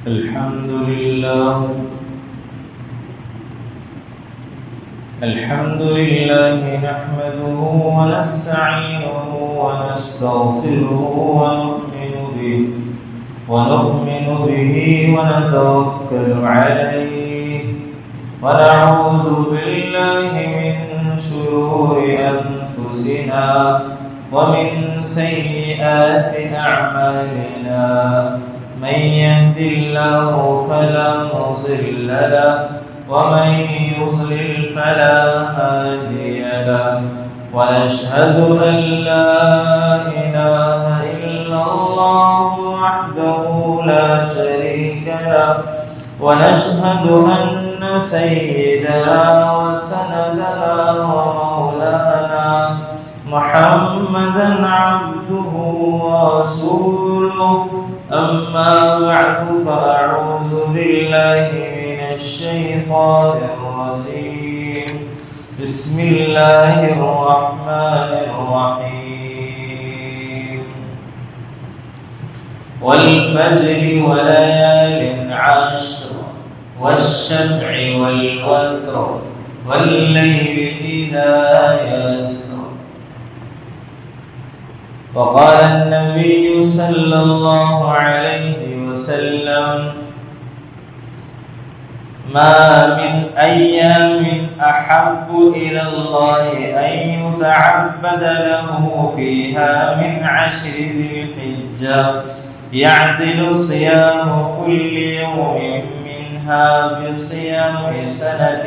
الحمد لله نحمده ونستعينه ونستغفره ونؤمن به ونتوكل عليه ونعوذ بالله من شرور أنفسنا ومن سيئات أعمالنا من يهد الله فلا مضل له ومن يضلل فلا هادي له ونشهد أن لا إله إلا الله وحده لا شريك له ونشهد أن سيدنا وسندنا ومولانا محمدا عبده ورسوله أما بعد فأعوذ بالله من الشيطان الرجيم بسم الله الرحمن الرحيم والفجر وليال عشر والشفع والوتر والليل إذا يسر. وقال النبي صلى الله عليه وسلم ما من أيام أحب إلى الله أن يتعبد له فيها من 10 ذي الحجة يعدل صيام كل يوم منها بصيام سنة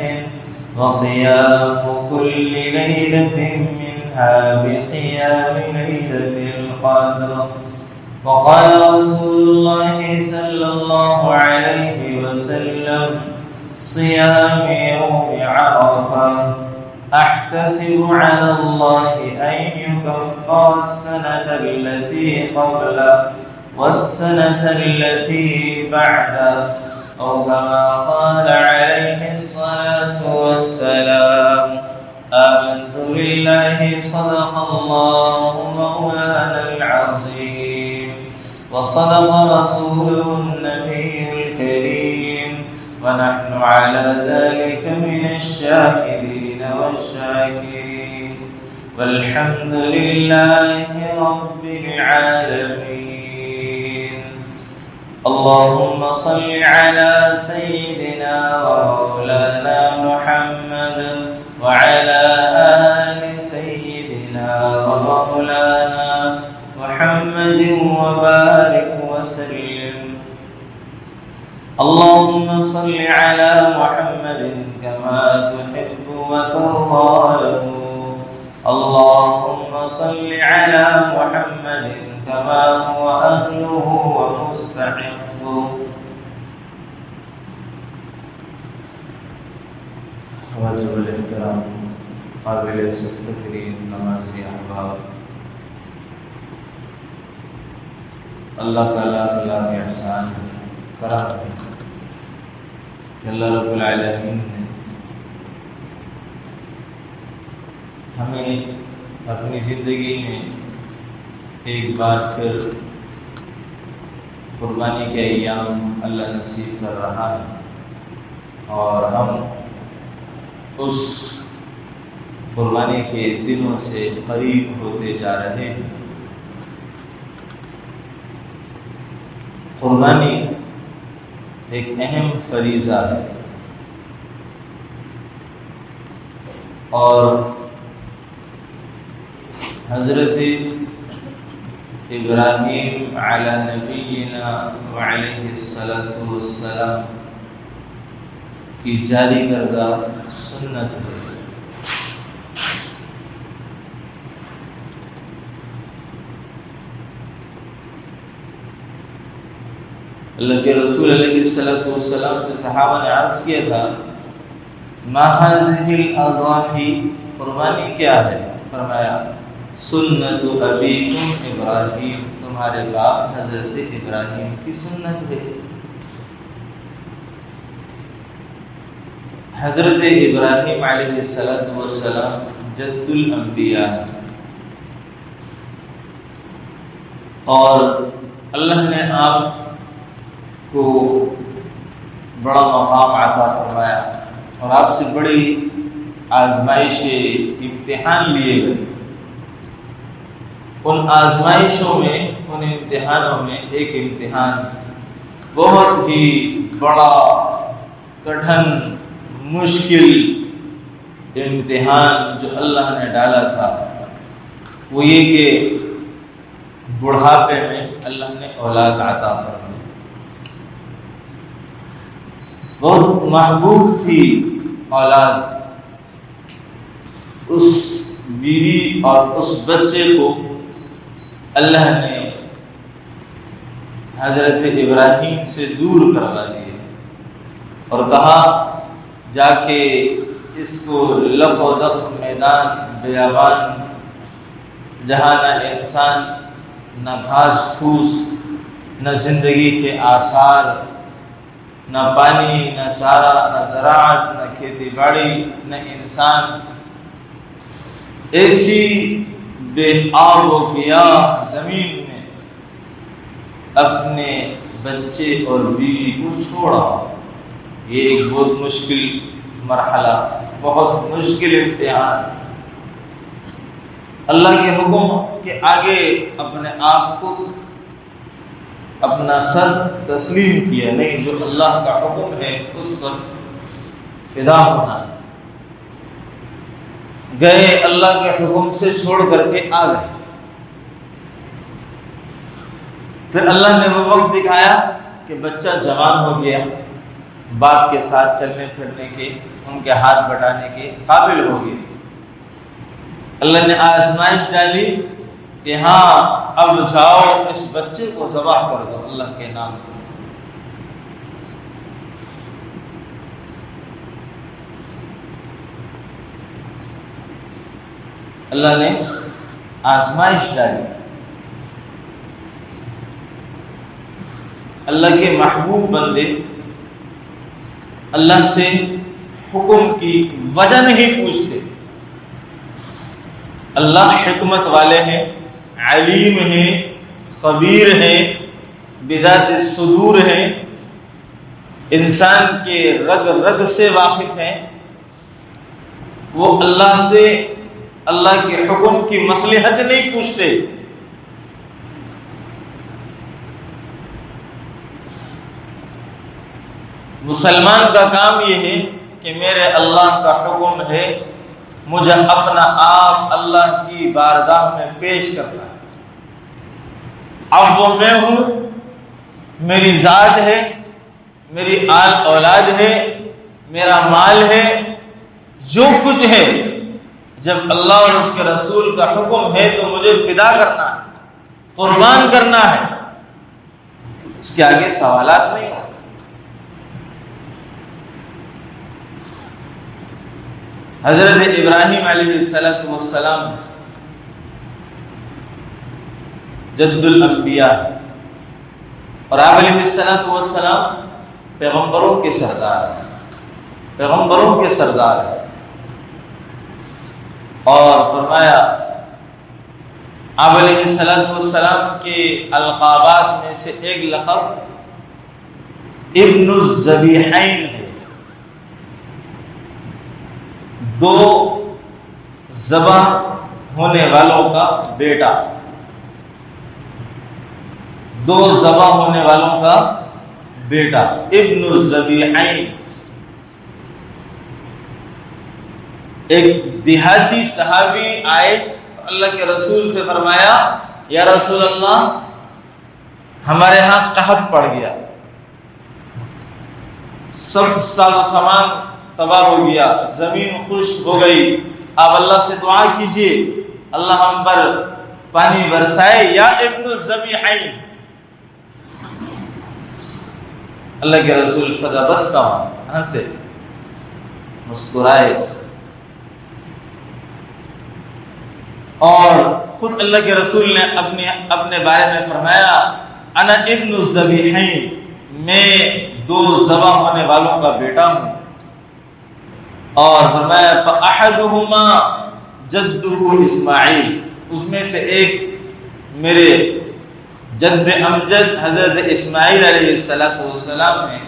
وقيام كل ليلة منها بقيام ليلة القدر. وقال رسول الله صلى الله عليه وسلم صيام يوم عرفة أحتسب على الله أن يكفر السنة التي قبله والسنة التي بعده أو كما قال عليه الصلاة والسلام. آمنت بالله صدق الله مولانا العظيم وصدق رسوله النبي الكريم ونحن على ذلك من الشاهدين والشاكرين والحمد لله رب العالمين. اللهم صل على سيدنا ومولانا محمد وعلى آل سيدنا ومولانا محمد وبارك وسلم. اللهم صل على محمد كما تحب وترضى له. اللهم صل على محمد كما هو أهله ومستحقه. واجب الاحترام قابل تقریم نمازی احباب، اللہ کا لاکھ احسان ہے، کرم ہے کہ اللہ رب العالمین نے ہمیں اپنی زندگی میں ایک بار پھر قربانی کے ایام اللہ نصیب کر رہا ہے اور ہم اس قربانی کے دنوں سے قریب ہوتے جا رہے ہیں. قربانی ایک اہم فریضہ ہے اور حضرت ابراہیم علی نبینا وعلیہ الصلاۃ والسلام کی جاری کردہ سنت ہے. اللہ کے رسول علیہ الصلوۃ والسلام سے صحابہ نے عرض کیا تھا ما هذه الاضاحی، قربانی کیا ہے؟ فرمایا سنت ابیکم ابراہیم، تمہارے باپ حضرت ابراہیم کی سنت ہے. حضرت ابراہیم علیہ السلام جد الانبیاء اور اللہ نے آپ کو بڑا مقام عطا فرمایا اور آپ سے بڑی آزمائش امتحان لیے گئے۔ ان آزمائشوں میں، ان امتحانوں میں ایک امتحان بہت ہی بڑا کٹھن مشکل امتحان جو اللہ نے ڈالا تھا وہ یہ کہ بڑھاپے میں اللہ نے اولاد عطا فرمائی۔ بہت محبوب تھی اولاد، اس بیوی اور اس بچے کو اللہ نے حضرت ابراہیم سے دور کروا دیا اور کہا جا کے اس کو لف و دف میدان بیابان جہاں نہ انسان، نہ گھاس پھوس، نہ زندگی کے آثار، نہ پانی، نہ چارہ، نہ زراعت، نہ کھیتی باڑی، نہ انسان، ایسی بے آب و گیاہ زمین میں اپنے بچے اور بیوی کو چھوڑا۔ یہ ایک بہت مشکل مرحلہ، بہت مشکل امتحان۔ اللہ کے حکم کے آگے اپنے آپ کو، اپنا سر تسلیم کیا، نہیں، جو اللہ کا حکم ہے اس پر فدا ہونا۔ گئے اللہ کے حکم سے چھوڑ کر کے آ گئے۔ پھر اللہ نے وہ وقت دکھایا کہ بچہ جوان ہو گیا، باپ کے ساتھ چلنے پھرنے کے، ان کے ہاتھ بٹانے کے قابل ہو گئے۔ اللہ نے آزمائش ڈالی کہ ہاں اب جاؤ اس بچے کو ذبح کر دو اللہ کے نام پر۔ اللہ نے آزمائش ڈالی۔ اللہ کے محبوب بندے اللہ سے حکم کی وجہ نہیں پوچھتے۔ اللہ حکمت والے ہیں، علیم ہیں، خبیر ہیں، بذات الصدور ہیں، انسان کے رگ رگ سے واقف ہیں۔ وہ اللہ سے اللہ کے حکم کی مصلحت نہیں پوچھتے۔ مسلمان کا کام یہ ہے کہ میرے اللہ کا حکم ہے، مجھے اپنا آپ اللہ کی بارگاہ میں پیش کرنا ہے۔ اب وہ میں ہوں، میری ذات ہے، میری آل اولاد ہے، میرا مال ہے، جو کچھ ہے، جب اللہ اور اس کے رسول کا حکم ہے تو مجھے فدا کرنا ہے، قربان کرنا ہے۔ اس کے آگے سوالات نہیں۔ حضرت ابراہیم علیہ السلام جد الانبیاء اور آپ علیہ السلام پیغمبروں کے سردار ہیں، پیغمبروں کے سردار ہیں۔ اور فرمایا آپ علیہ السلام کے القابات میں سے ایک لقب ابن الذبیحین ہے، دو ذبح ہونے والوں کا بیٹا، دو ذبح ہونے والوں کا بیٹا، ابن الذبیحین۔ ایک دیہاتی صحابی آئے اللہ کے رسول سے فرمایا، یا رسول اللہ ہمارے ہاں قحط پڑ گیا، سب ساز و سامان تباہ ہو گیا، زمین خشک ہو گئی، آپ اللہ سے دعا کیجئے اللہ ہم پر پانی برسائے یا ابن الذبیحین۔ اللہ کے رسول فتبسم، ہنسے، مسکرائے، اور خود اللہ کے رسول نے اپنے بارے میں فرمایا، انا ابن الذبیحین، میں دو ذبح ہونے والوں کا بیٹا ہوں۔ اور فرمایا فَأَحَدُهُمَا جَدُّهُ اسماعیل، اس میں سے ایک میرے جد امجد حضرت اسماعیل علیہ السلام ہیں،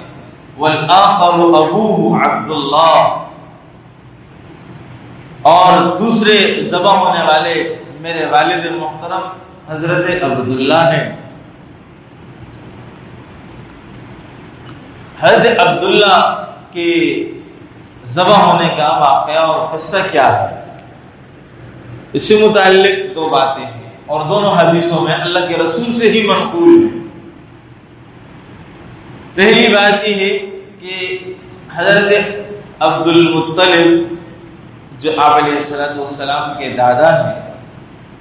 والآخر ابوہ عبداللہ، اور دوسرے ذبح ہونے والے میرے والد محترم حضرت عبداللہ ہیں۔ حضرت عبداللہ کے ذبح ہونے کا واقعہ اور قصہ کیا ہے، اس سے متعلق دو باتیں ہیں، اور دونوں حدیثوں میں اللہ کے رسول سے ہی منقول ہیں۔ پہلی بات یہ ہے کہ حضرت عبد المطلب جو آپ علیہ السلام کے دادا ہیں،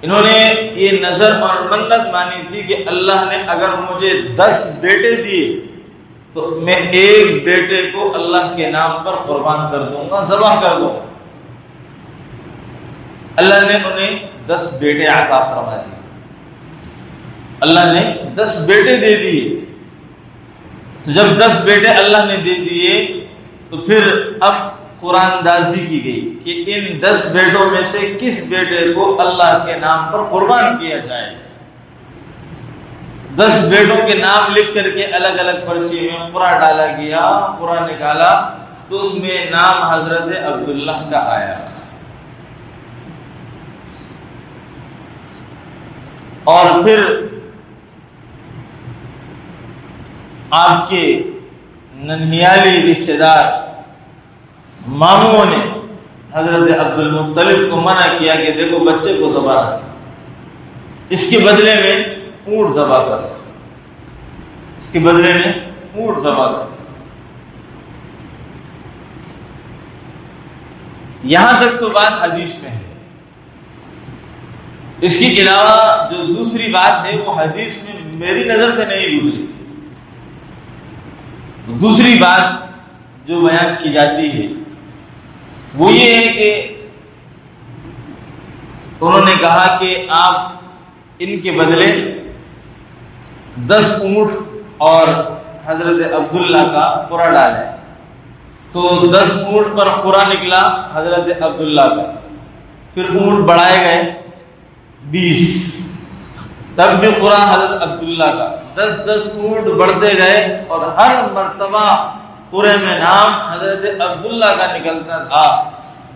انہوں نے یہ نظر اور منت مانی تھی کہ اللہ نے اگر مجھے 10 بیٹے دیے تو میں ایک بیٹے کو اللہ کے نام پر قربان کر دوں گا، ذبح کر دوں گا۔ اللہ نے انہیں 10 بیٹے عطا فرما دیے، اللہ نے 10 بیٹے دے دیے۔ تو جب 10 بیٹے اللہ نے دے دیے تو پھر اب قرآن اندازی کی گئی کہ ان 10 بیٹوں میں سے کس بیٹے کو اللہ کے نام پر قربان کیا جائے۔ 10 بیٹوں کے نام لکھ کر کے الگ الگ پرچی میں قرآن ڈالا گیا، قرآن نکالا تو اس میں نام حضرت عبداللہ کا آیا۔ اور پھر آپ کے ننہیالی رشتہ دار ماموں نے حضرت عبد المطلب کو منع کیا کہ دیکھو بچے کو ذبح نہ، اس کے بدلے میں اونٹ ذبح کرو، اس کے بدلے میں اونٹ ذبح کرو۔ یہاں تک تو بات حدیث میں ہے، اس کے علاوہ جو دوسری بات ہے وہ حدیث میں میری نظر سے نہیں گزری۔ دوسری بات جو بیان کی جاتی ہے وہ یہ ہے کہ انہوں نے کہا کہ آپ ان کے بدلے 10 اونٹ اور حضرت عبداللہ کا قرعہ ڈالیں۔ تو 10 اونٹ پر قرعہ نکلا حضرت عبداللہ کا، پھر اونٹ بڑھائے گئے 20، تب بھی قرعہ حضرت عبداللہ کا، 10 اونٹ بڑھتے گئے اور ہر مرتبہ قرعے میں نام حضرت عبداللہ کا نکلتا تھا۔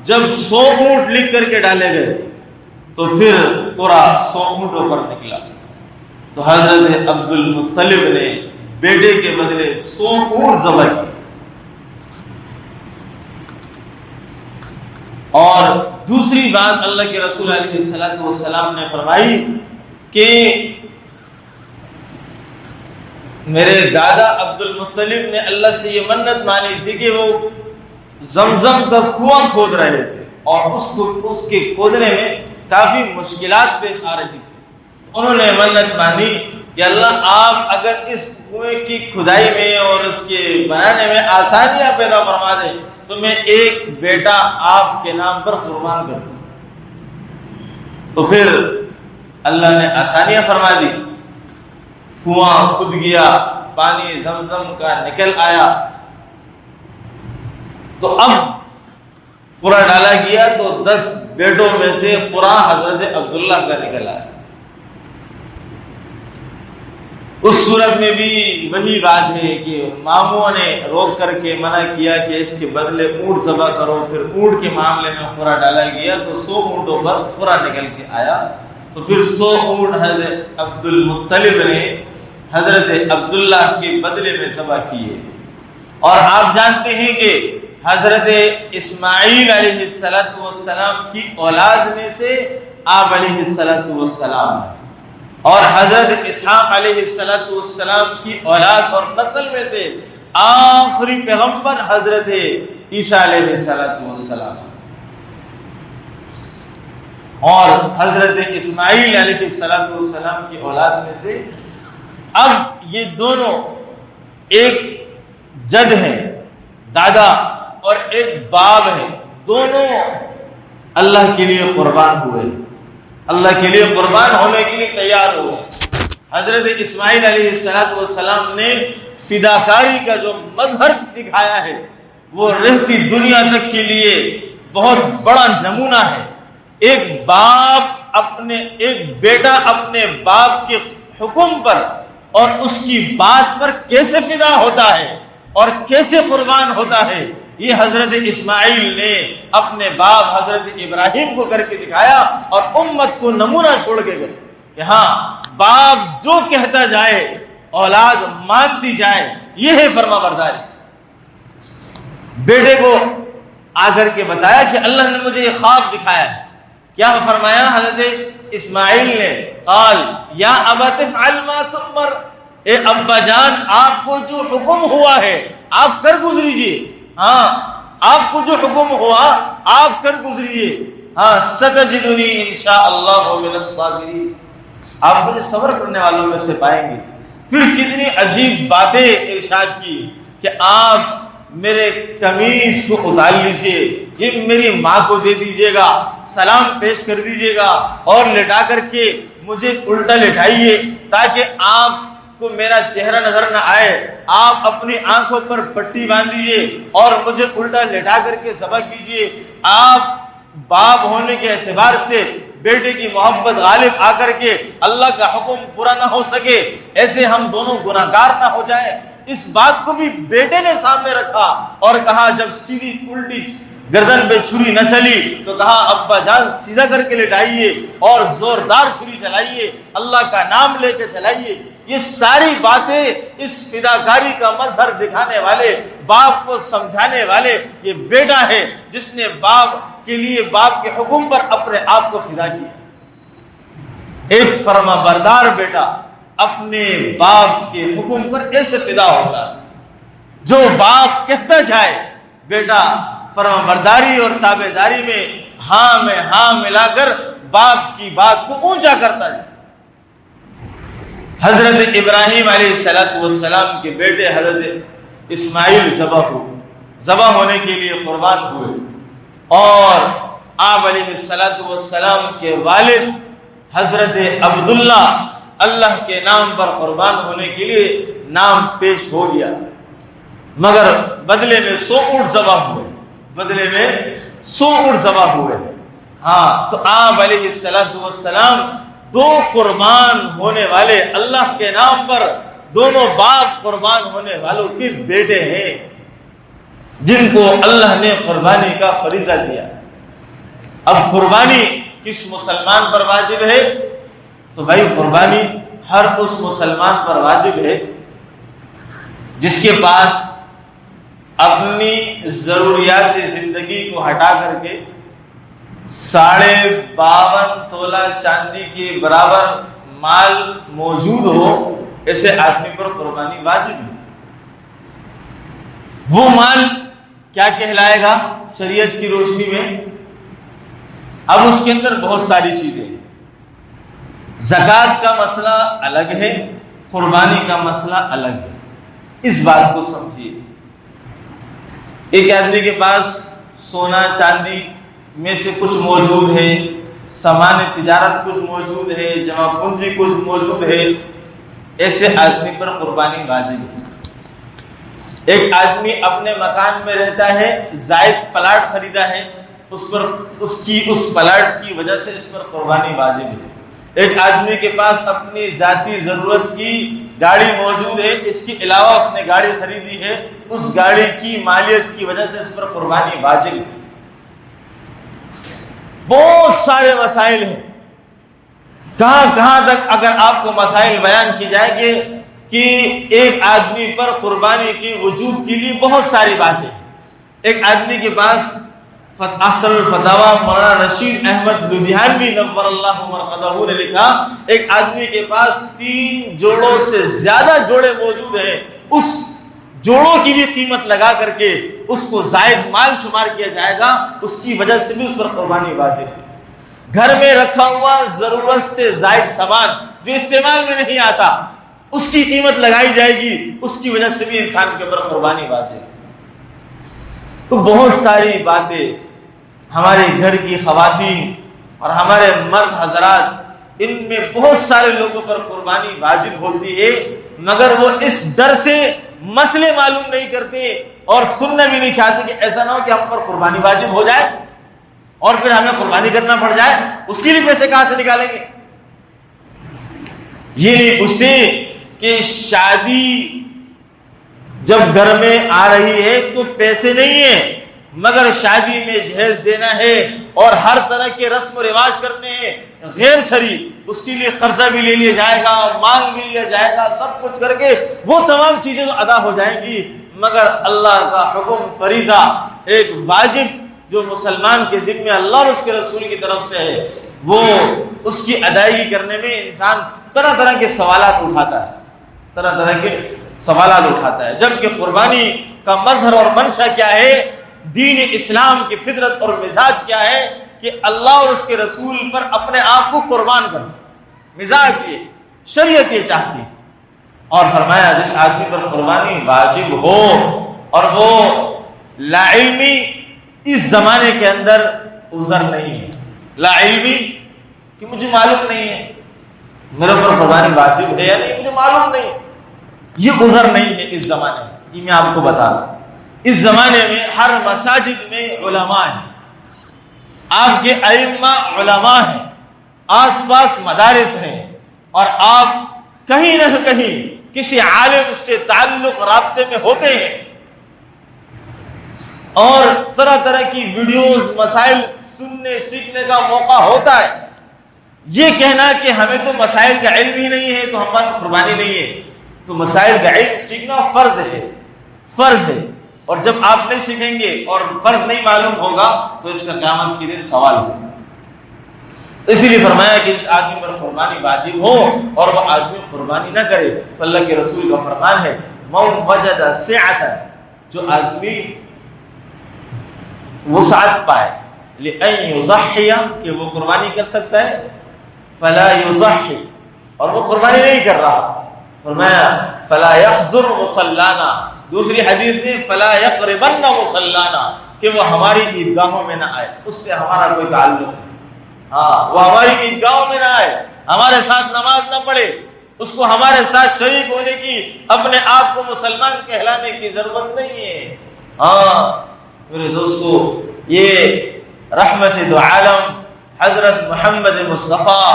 جب 100 اونٹ لکھ کر کے ڈالے گئے تو پھر قرعہ 100 اونٹوں پر نکلا۔ تو حضرت عبد المطلب نے بیٹے کے بدلے 100 اونٹ ذبح کیے۔ اور دوسری بات اللہ کے رسول علیہ السلام نے فرمائی کہ میرے دادا عبد المطلب نے اللہ سے یہ منت مانی تھی کہ وہ زمزم کا کنواں کھود رہے تھے اور اس کے کھودنے میں کافی مشکلات پیش آ رہی تھی۔ انہوں نے منت مانی کہ اللہ آپ اگر اس کنویں کی کھدائی میں اور اس کے بنانے میں آسانیاں پیدا فرما دیں تو میں ایک بیٹا آپ کے نام پر قربان کر دوں۔ تو پھر اللہ نے آسانیاں فرما دی، کنواں کھد گیا، پانی زمزم کا نکل آیا۔ تو اب قرعہ ڈالا گیا تو 10 بیٹوں میں سے قرعہ حضرت عبداللہ کا نکل آیا۔ اس صورت میں بھی وہی بات ہے کہ ماموں نے روک کر کے منع کیا کہ اس کے بدلے اونٹ ذبح کرو، پھر اونٹ کے معاملے میں قرعہ ڈالا گیا تو 100 اونٹوں پر قرعہ نکل کے آیا۔ تو پھر 100 اونٹ حضرت عبد المطلب نے حضرت عبداللہ کے بدلے میں ذبح کیے۔ اور آپ جانتے ہیں کہ حضرت اسماعیل علیہ السلام کی اولاد میں سے آپ علیہ السلام ہیں، اور حضرت اسحاق علیہ السلام کی اولاد اور نسل میں سے آخری پیغمبر حضرت عیسیٰ علیہ السلام، اور حضرت اسماعیل علیہ السلام کی اولاد میں سے اب یہ دونوں ایک جد ہیں، دادا، اور ایک باپ ہے، دونوں اللہ کے لیے قربان ہوئے، اللہ کے لیے قربان ہونے کے لیے تیار ہوئے۔ حضرت اسماعیل علیہ السلام نے فداکاری کا جو مظہر دکھایا ہے وہ رہتی دنیا تک کے لیے بہت بڑا نمونہ ہے۔ ایک بیٹا اپنے باپ کے حکم پر اور اس کی بات پر کیسے فدا ہوتا ہے اور کیسے قربان ہوتا ہے، یہ حضرت اسماعیل نے اپنے باپ حضرت ابراہیم کو کر کے دکھایا اور امت کو نمونہ چھوڑ کے گئے کہ ہاں باپ جو کہتا جائے اولاد مانتی جائے، یہ ہے فرما برداری۔ بیٹے کو آ کر کے بتایا کہ اللہ نے مجھے یہ خواب دکھایا ہے، کیا فرمایا حضرت اسماعیل نے؟ قال یا ابت افعل ما تؤمر، اے ابا جان آپ کو جو حکم ہوا ہے آپ کر گزریجئے، ہاں آپ کو جو حکم ہوا آپ کر گزریے، ہاں ستجدنی انشاءاللہ من الصابرین، آپ مجھے صبر کرنے والوں میں سے پائیں گے۔ پھر کتنی عجیب باتیں ارشاد کی کہ آپ میرے قمیص کو اتار لیجئے، یہ میری ماں کو دے دیجئے گا، سلام پیش کر دیجئے گا اور لٹا کر کے مجھے الٹا لٹائیے تاکہ آپ کو میرا چہرہ نظر نہ آئے، آپ اپنی آنکھوں پر پٹی باندھیے اور مجھے الٹا لٹا کر کے ذبح کیجئے۔ آپ باپ ہونے کے اعتبار سے بیٹے کی محبت غالب آ کر کے اللہ کا حکم پورا نہ ہو سکے، ایسے ہم دونوں گناہگار نہ ہو جائیں۔ اس بات کو بھی بیٹے نے سامنے رکھا اور کہا، جب سیدھی الٹی گردن پہ چھری نہ چلی تو کہا ابا جان سیدھا کر کے لٹائیے اور زوردار چھری چلائیے، اللہ کا نام لے کے چلائیے۔ یہ ساری باتیں اس فداکاری کا مظہر دکھانے والے، باپ کو سمجھانے والے یہ بیٹا ہے جس نے باپ کے لیے باپ کے حکم پر اپنے آپ کو فدا کیا۔ ایک فرما بردار بیٹا اپنے باپ کے حکم پر ایسے فدا ہوتا، جو باپ کہتا جائے بیٹا فرما برداری اور تابعداری میں ہاں میں ہاں ملا کر باپ کی بات کو اونچا کرتا جائے۔ حضرت ابراہیم علیہ السلام کے بیٹے حضرت اسماعیل ذبح ہونے کے لیے قربان ہوئے اور آپ علیہ السلام کے والد حضرت عبداللہ اللہ کے نام پر قربان ہونے کے لیے نام پیش ہو گیا، مگر بدلے میں 100 اونٹ ذبح ہوئے، بدلے میں 100 اونٹ ذبح ہوئے۔ ہاں تو آپ علیہ السلام دو قربان ہونے والے اللہ کے نام پر، دونوں باپ قربان ہونے والوں کے بیٹے ہیں جن کو اللہ نے قربانی کا فریضہ دیا۔ اب قربانی کس مسلمان پر واجب ہے؟ تو بھائی قربانی ہر اس مسلمان پر واجب ہے جس کے پاس اپنی ضروریات زندگی کو ہٹا کر کے 52.5 تولہ چاندی کے برابر مال موجود ہو، ایسے آدمی پر قربانی واجب ہے۔ وہ مال کیا کہلائے گا شریعت کی روشنی میں؟ اب اس کے اندر بہت ساری چیزیں ہیں۔ زکوٰۃ کا مسئلہ الگ ہے، قربانی کا مسئلہ الگ ہے، اس بات کو سمجھیے۔ ایک آدمی کے پاس سونا چاندی میں سے کچھ موجود ہے، سامان تجارت کچھ موجود ہے، جمع پونجی کچھ موجود ہے، ایسے آدمی پر قربانی واجب ہے۔ ایک آدمی اپنے مکان میں رہتا ہے، زائد پلاٹ خریدا ہے، اس پلاٹ کی وجہ سے اس پر قربانی واجب ہے۔ ایک آدمی کے پاس اپنی ذاتی ضرورت کی گاڑی موجود ہے، اس کے علاوہ اس نے گاڑی خریدی ہے، اس گاڑی کی مالیت کی وجہ سے اس پر قربانی واجب ہے۔ بہت سارے مسائل ہیں، کہاں تک اگر آپ کو مسائل بیان کی جائے گے کہ ایک آدمی پر قربانی کی وجوب کے لیے بہت ساری باتیں ہیں۔ ایک آدمی کے پاس اصل الفتاوی مولانا رشید احمد لدھیانوی نور اللہ مرقدہ نے لکھا، ایک آدمی کے پاس 3 جوڑوں سے زیادہ جوڑے موجود ہیں، اس جوڑوں کی بھی قیمت لگا کر کے اس کو زائد مال شمار کیا جائے گا، اس کی وجہ سے بھی اس پر قربانی واجب ہے۔ گھر میں رکھا ہوا ضرورت سے زائد سامان جو استعمال میں نہیں آتا، اس کی قیمت لگائی جائے گی، اس کی وجہ سے بھی انسان کے اوپر قربانی واجب ہے۔ تو بہت ساری باتیں ہمارے گھر کی خواتین اور ہمارے مرد حضرات، ان میں بہت سارے لوگوں پر قربانی واجب ہوتی ہے، مگر وہ اس ڈر سے مسئلے معلوم نہیں کرتے اور سننا بھی نہیں چاہتے کہ ایسا نہ ہو کہ ہم پر قربانی واجب ہو جائے اور پھر ہمیں قربانی کرنا پڑ جائے، اس کے لیے پیسے کہاں سے نکالیں گے؟ یہ نہیں پوچھتے کہ شادی جب گھر میں آ رہی ہے تو پیسے نہیں ہیں، مگر شادی میں جہیز دینا ہے اور ہر طرح کے رسم و رواج کرنے ہیں غیر شرعی، اس کے لیے قرضہ بھی لے لیا جائے گا، مانگ بھی لیا جائے گا، سب کچھ کر کے وہ تمام چیزیں تو ادا ہو جائیں گی، مگر اللہ کا حکم فریضہ ایک واجب جو مسلمان کے ذمہ اللہ اور اس کے رسول کی طرف سے ہے، وہ اس کی ادائیگی کرنے میں انسان طرح طرح کے سوالات اٹھاتا ہے، طرح طرح کے سوالات اٹھاتا ہے، جبکہ قربانی کا مظہر اور منشا کیا ہے، دین اسلام کی فطرت اور مزاج کیا ہے کہ اللہ اور اس کے رسول پر اپنے آپ کو قربان کرو، مزاج یہ، شریعت یہ چاہتی، اور فرمایا جس آدمی پر قربانی واجب ہو اور وہ لا علمی، اس زمانے کے اندر عذر نہیں ہے، لا علمی کہ مجھے معلوم نہیں ہے میرے اوپر قربانی واجب ہے یا نہیں، مجھے معلوم نہیں ہے، یہ عذر نہیں ہے اس زمانے میں، یہ میں آپ کو بتا دوں۔ اس زمانے میں ہر مساجد میں علماء ہیں، آپ کے ائمہ علماء ہیں، آس پاس مدارس ہیں، اور آپ کہیں نہ کہیں کسی عالم سے تعلق رابطے میں ہوتے ہیں، اور طرح طرح کی ویڈیوز مسائل سننے سیکھنے کا موقع ہوتا ہے۔ یہ کہنا کہ ہمیں تو مسائل کا علم ہی نہیں ہے تو ہمارا قربانی نہیں ہے، تو مسائل کا علم سیکھنا فرض ہے، فرض ہے، اور جب آپ نہیں سیکھیں گے اور فرض نہیں معلوم ہوگا تو اس کا قیامت کے دن سوال ہوگا۔ تو اسی لیے فرمایا کہ اس آدمی پر قربانی واجب ہو اور وہ آدمی قربانی نہ کرے تو اللہ کے رسول کا فرمان ہے من وجد سعۃ، جو آدمی وسعت پائے لأن یضحی، کہ وہ قربانی کر سکتا ہے، فلا یضحی، اور وہ قربانی نہیں کر رہا، فرمایا فلا یحضر مصلانا، دوسری حدیث میں فلا یقربن مصلانا، کہ وہ ہماری عیدگاہوں میں نہ آئے، اس سے ہمارا کوئی تعلق نہیں، ہاں وہ ہماری عیدگاہوں میں نہ آئے، ہمارے ساتھ نماز نہ پڑھے، اس کو ہمارے ساتھ شریک ہونے کی، اپنے آپ کو مسلمان کہلانے کی ضرورت نہیں ہے۔ ہاں میرے دوستو، یہ رحمت دو عالم حضرت محمد مصطفیٰ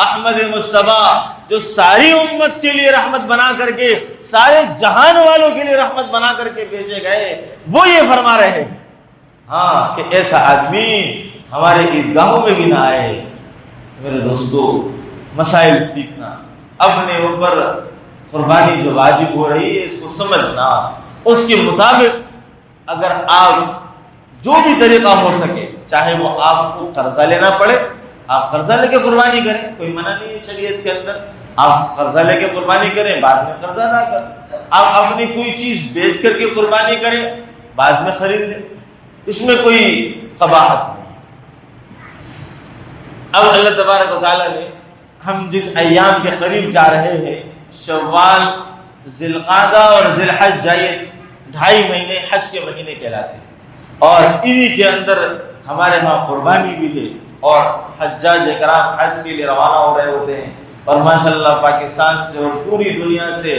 احمد مصطفیٰ، جو ساری امت کے لیے رحمت بنا کر کے، سارے جہان والوں کے لیے رحمت بنا کر کے بھیجے گئے، وہ یہ فرما رہے ہیں ہاں کہ ایسا آدمی ہمارے عیدگاہوں میں بھی نہ آئے۔ میرے دوستو، مسائل سیکھنا، اپنے اوپر قربانی جو واجب ہو رہی ہے اس کو سمجھنا، اس کے مطابق اگر آپ جو بھی طریقہ ہو سکے، چاہے وہ آپ کو قرضہ لینا پڑے، آپ قرضہ لے کے قربانی کریں، کوئی منع نہیں ہے شریعت کے اندر، آپ قرضہ لے کے قربانی کریں، بعد میں قرضہ نہ کریں، آپ اپنی کوئی چیز بیچ کر کے قربانی کریں، بعد میں خرید لیں، اس میں کوئی قباحت نہیں۔ اب اللہ تبارک و تعالیٰ نے ہم جس ایام کے قریب جا رہے ہیں، شوال، ذی القعدہ اور ذی الحج، یہ 2.5 مہینے حج کے مہینے کہلاتے ہیں، اور انہی کے اندر ہمارے ہاں قربانی بھی ہے، اور حجاج اکرام حج کے لیے روانہ ہو رہے ہوتے ہیں، اور ماشاءاللہ پاکستان سے اور پوری دنیا سے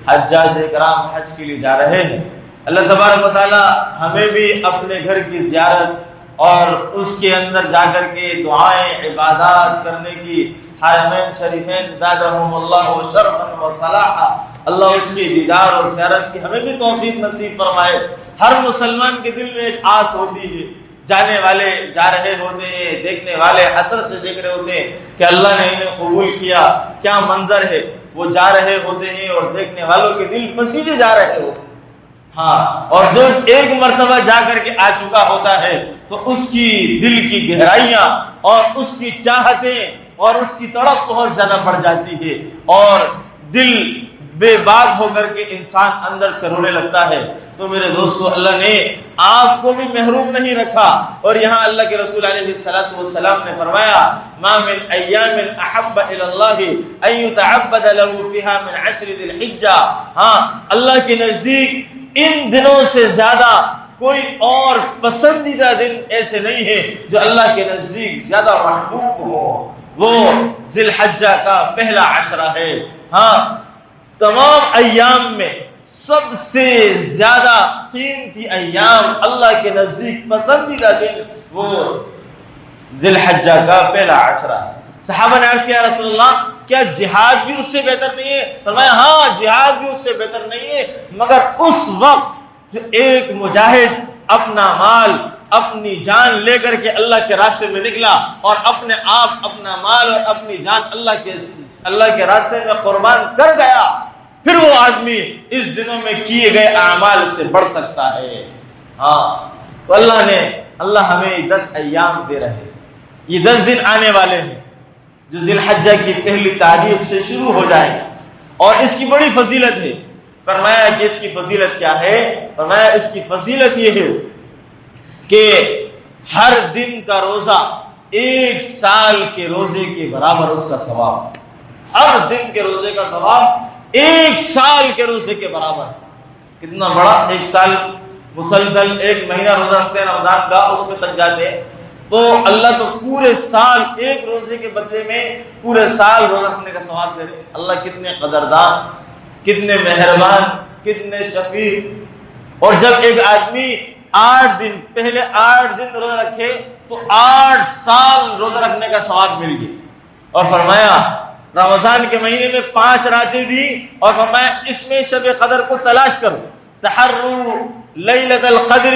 حجاج اکرام حج کے لیے جا رہے ہیں۔ اللہ تبارک و تعالی ہمیں بھی اپنے گھر کی زیارت اور اس کے اندر جا کر کے دعائیں عبادات کرنے کی، حرمین شریفین زادہم اللہ شرفا و صلاحا، اللہ اس کی دیدار اور زیارت کی ہمیں بھی توفیق نصیب فرمائے۔ ہر مسلمان کے دل میں ایک آس ہوتی ہے، جانے والے جا رہے ہوتے ہیں، دیکھنے والے حسرت سے دیکھ رہے ہوتے ہیں کہ اللہ نے انہیں قبول کیا، کیا منظر ہے، وہ جا رہے ہوتے ہیں اور دیکھنے والوں کے دل پسیجے جا رہے ہوتے ہیں۔ ہاں، اور جو ایک مرتبہ جا کر کے آ چکا ہوتا ہے تو اس کی دل کی گہرائیاں اور اس کی چاہتیں اور اس کی تڑپ بہت زیادہ بڑھ جاتی ہے، اور دل بے باک ہو کر کے انسان اندر سے رونے لگتا ہے۔ تو میرے دوستو، اللہ نے آپ کو بھی محروم نہیں رکھا، اور یہاں اللہ کے رسول علیہ الصلوۃ والسلام نے فرمایا ما من ایام احب الی اللہ ان یتعبد له فیها من 10 ذی الحجہ، ہاں اللہ کے نزدیک ان دنوں سے زیادہ کوئی اور پسندیدہ دن ایسے نہیں ہے جو اللہ کے نزدیک زیادہ محبوب ہو، وہ ذی الحجہ کا پہلا عشرہ ہے۔ ہاں، تمام ایام میں سب سے زیادہ قیمتی ایام اللہ کے نزدیک پسندیدہ دن وہ ذی الحجہ کا پہلا عشرہ ہے۔ صحابہ نے عرض کیا رسول اللہ کیا جہاد بھی اس سے بہتر نہیں ہے؟ فرمایا ہاں جہاد بھی اس سے بہتر نہیں ہے، مگر اس وقت جو ایک مجاہد اپنا مال اپنی جان لے کر کے اللہ کے راستے میں نکلا اور اپنے آپ اپنا مال اور اپنی جان اللہ کے راستے میں قربان کر گیا، پھر وہ آدمی اس دنوں میں کیے گئے اعمال سے بڑھ سکتا ہے۔ ہاں تو اللہ ہمیں 10 ایام دے رہے ہیں، یہ 10 دن آنے والے ہیں جو ذی الحجہ کی پہلی تاریخ سے شروع ہو جائیں گے، اور اس کی بڑی فضیلت ہے۔ فرمایا کہ اس کی فضیلت کیا ہے؟ فرمایا اس کی فضیلت یہ ہے کہ ہر دن کا روزہ 1 سال کے روزے کے برابر اس کا ثواب، ہر دن کے روزے کا ثواب 1 سال کے روزے کے برابر۔ کتنا بڑا! 1 سال مسلسل 1 مہینہ روزہ رکھتے ہیں رمضان کا، اس میں تک جاتے ہیں تو اللہ تو پورے سال ایک روزے کے بدلے میں پورے سال روزہ رکھنے کا ثواب دے رہے۔ اللہ کتنے قدردان، کتنے مہربان، کتنے شفیق۔ اور جب ایک آدمی 8 دن پہلے 8 دن روزہ رکھے تو 8 سال روزہ رکھنے کا ثواب مل گیا۔ اور فرمایا رمضان کے مہینے میں 5 راتیں دی، اور فرمایا اس میں شب قدر کو تلاش کرو، تحروا لیلۃ القدر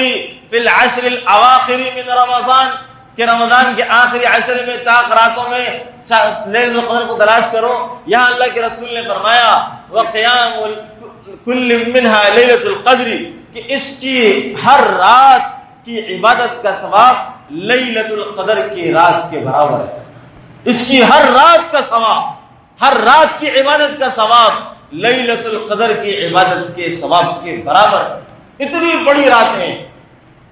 فی العشر الاواخر من رمضان، کہ رمضان کے آخری عشر میں طاق راتوں میں لیلۃ القدر کو تلاش کرو۔ یہاں اللہ کے رسول نے فرمایا وقیام کل منها لیلۃ القدر، کہ اس کی ہر رات کی عبادت کا ثواب لیلۃ القدر کی رات کے برابر ہے۔ اس کی ہر رات کا ثواب، ہر رات کی عبادت کا ثواب لیلۃ القدر کی عبادت کے ثواب کے برابر۔ اتنی بڑی راتیں،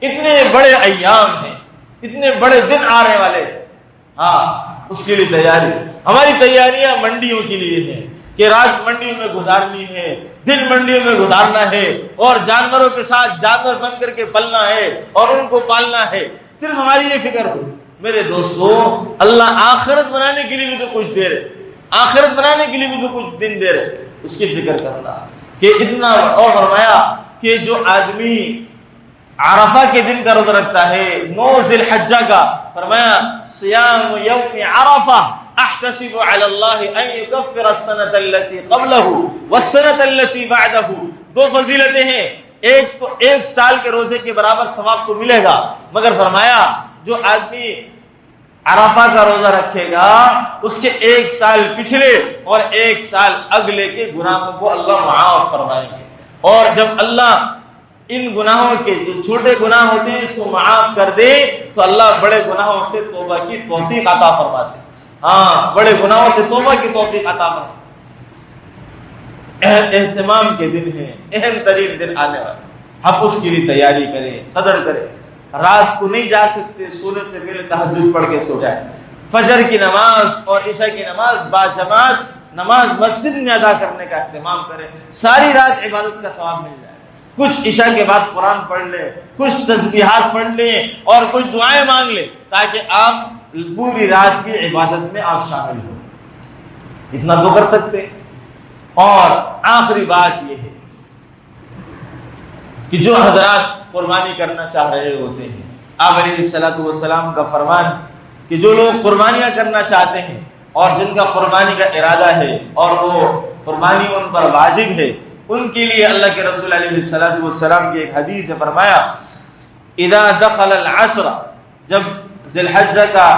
اتنے بڑے ایام ہیں، اتنے بڑے دن آنے والے۔ ہاں اس کے لیے تیاری، ہماری تیاریاں منڈیوں کے لیے ہیں کہ رات منڈیوں میں گزارنی ہے، دن منڈیوں میں گزارنا ہے، اور جانوروں کے ساتھ جانور بن کر کے پلنا ہے اور ان کو پالنا ہے۔ صرف ہماری یہ فکر ہو میرے دوستو، اللہ آخرت بنانے کے لیے بھی تو کچھ دے رہے، آخرت بنانے کے لیے بھی تو کچھ دن دے رہے، اس کی فکر کرنا کہ اتنا۔ اور فرمایا کہ جو آدمی عرفہ کے دن کا روزہ رکھتا ہے 9 ذی الحجہ کا، فرمایا صیام یوم عرفہ احتسب علی اللہ ان یکفر السنۃ التي قبلہ والسنۃ التي بعدہ۔ 2 فضیلتیں ہیں، ایک تو 1 سال کے روزے کے برابر ثواب تو ملے گا، مگر فرمایا جو آدمی عرفہ کا روزہ رکھے گا اس کے 1 سال پچھلے اور 1 سال اگلے کے گناہوں کو اللہ معاف فرمائیں گے۔ اور جب اللہ ان گناہوں کے جو چھوٹے گناہ ہوتے ہیں اس کو معاف کر دے تو اللہ بڑے گناہوں سے توبہ کی توفیق عطا فرماتے ہیں۔ ہاں بڑے گناہوں سے توبہ کی توفیق عطا فرماتے ہیں۔ اہتمام کے دن ہیں، اہم ترین دن آنے والے، ہم اس کے لیے تیاری کریں، قدر کریں۔ رات کو نہیں جا سکتے، سونے سے پہلے تہجد پڑھ کے سو جائیں، فجر کی نماز اور عشاء کی نماز باجماعت نماز مسجد میں ادا کرنے کا اہتمام کریں، ساری رات عبادت کا ثواب مل جائے۔ کچھ عشاء کے بعد قرآن پڑھ لیں، کچھ تسبیحات پڑھ لیں اور کچھ دعائیں مانگ لیں تاکہ آپ پوری رات کی عبادت میں آپ شامل ہوں، اتنا تو کر سکتے۔ اور آخری بات یہ ہے کہ جو حضرات قربانی کرنا چاہ رہے ہوتے ہیں، آپ علیہ الصلوۃ والسلام کا فرمان ہے کہ جو لوگ قربانیاں کرنا چاہتے ہیں اور جن کا قربانی کا ارادہ ہے اور وہ قربانی ان پر واجب ہے، ان کے لیے اللہ کے رسول علیہ الصلوۃ والسلام کی ایک حدیث ہے، فرمایا اذا دخل العشر، جب ذی الحجہ کا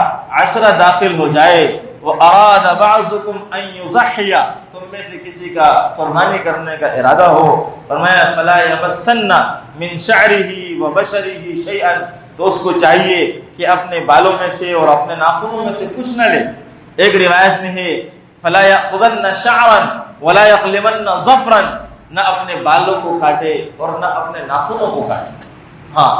عشرہ داخل ہو جائے، واراد بعضکم ان یضحی، تم میں سے کسی کا قربانی کرنے کا ارادہ ہو، فرمایا فلا یمسن من شعرہ وبشرہ شیئا، تو اس کو چاہیے کہ اپنے بالوں میں سے اور اپنے ناخنوں میں سے کچھ نہ لے۔ ایک روایت میں ہے فلا یأخذن شعرا ولا یقلمن ظفرا، نہ اپنے بالوں کو کاٹے اور نہ اپنے ناخنوں کو کاٹے۔ ہاں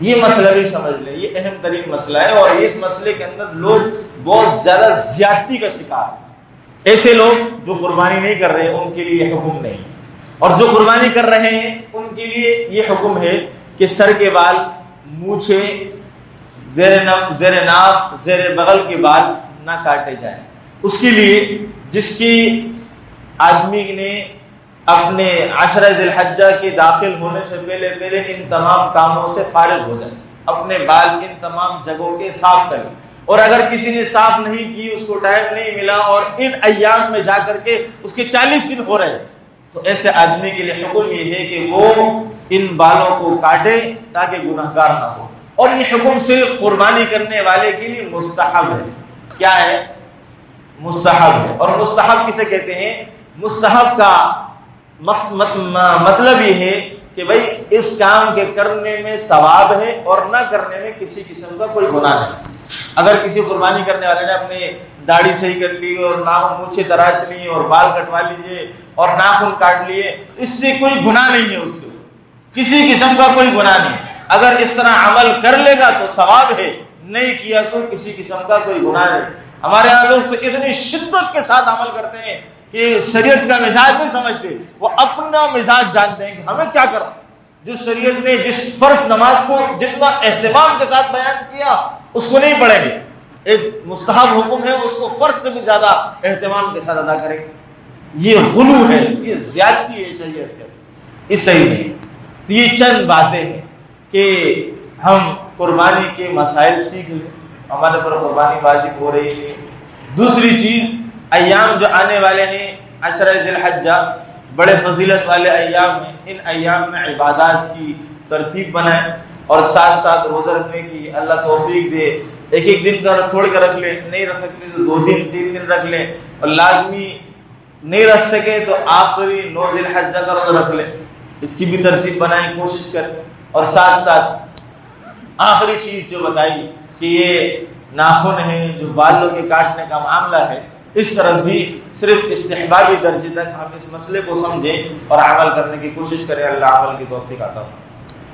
یہ مسئلہ بھی سمجھ لیں، یہ اہم ترین مسئلہ ہے، اور اس مسئلے کے اندر لوگ بہت زیادہ زیادتی کا شکار ہیں۔ ایسے لوگ جو قربانی نہیں کر رہے ان کے لیے یہ حکم نہیں، اور جو قربانی کر رہے ہیں ان کے لیے یہ حکم ہے کہ سر کے بال، مونچھے، زیر ناف، زیر بغل کے بال نہ کاٹے جائیں۔ اس کے لیے جس کی آدمی نے اپنے عشرہ ذی الحجہ کے داخل ہونے سے پہلے ان تمام کاموں سے فارغ ہو جائے، اپنے بال ان تمام جگہوں کے صاف کریں، اور اگر کسی نے صاف نہیں کی، اس کو ٹائم نہیں ملا اور ان ایام میں جا کر کے اس کے 40 دن ہو رہے، تو ایسے آدمی کے لیے حکم یہ ہے کہ وہ ان بالوں کو کاٹے تاکہ گناہگار نہ ہو۔ اور یہ حکم صرف قربانی کرنے والے کے لیے مستحب ہے۔ کیا ہے؟ مستحب ہے۔ اور مستحب کسے کہتے ہیں؟ مستحب کا مطلب یہ ہے کہ بھئی اس کام کے کرنے میں ثواب ہے اور نہ کرنے میں کسی قسم کا کوئی گناہ نہیں۔ اگر کسی قربانی کرنے والے نے اپنے داڑھی صحیح کر لی اور مونچھیں تراش لی اور بال کٹوا لیے اور ناخن کاٹ لیے، اس سے کوئی گناہ نہیں ہے، اس کے کسی قسم کا کوئی گناہ نہیں۔ اگر اس طرح عمل کر لے گا تو ثواب ہے، نہیں کیا تو کسی قسم کا کوئی گناہ نہیں۔ ہمارے یہاں لوگ تو اتنی شدت کے ساتھ عمل کرتے ہیں کہ شریعت کا مزاج نہیں سمجھتے، وہ اپنا مزاج جانتے ہیں کہ ہمیں کیا کرنا۔ جو شریعت نے جس فرض نماز کو جتنا اہتمام کے ساتھ بیان کیا اس کو نہیں پڑھیں گے، ایک مستحب حکم ہے اس کو فرض سے بھی زیادہ اہتمام کے ساتھ ادا کریں گے۔ یہ غلو ہے، یہ زیادتی ہے شریعت کے، اس صحیح نہیں۔ تو یہ چند باتیں ہیں کہ ہم قربانی کے مسائل سیکھ لیں، ہمارے پر قربانی واجب ہو رہی ہے۔ دوسری چیز، ایام جو آنے والے ہیں 10 ذی الحجہ، بڑے فضیلت والے ایام ہیں، ان ایام میں عبادات کی ترتیب بنائیں اور ساتھ ساتھ روزہ رکھنے کی اللہ توفیق دے۔ ایک ایک دن کا چھوڑ کر رکھ لیں، نہیں رکھ سکتے تو 2 دن 3 دن رکھ لیں، اور لازمی نہیں رکھ سکے تو آخری 9 ذی الحجہ کا روزہ رکھ لیں، اس کی بھی ترتیب بنائیں، کوشش کریں۔ اور ساتھ ساتھ آخری چیز جو بتائی کہ یہ ناخن ہے جو بالوں کے کاٹنے کا معاملہ ہے، اس طرح بھی صرف استحبابی درجے تک ہم اس مسئلے کو سمجھیں اور عمل کرنے کی کوشش کریں۔ اللہ عمل کی توفیق عطا فرمائے۔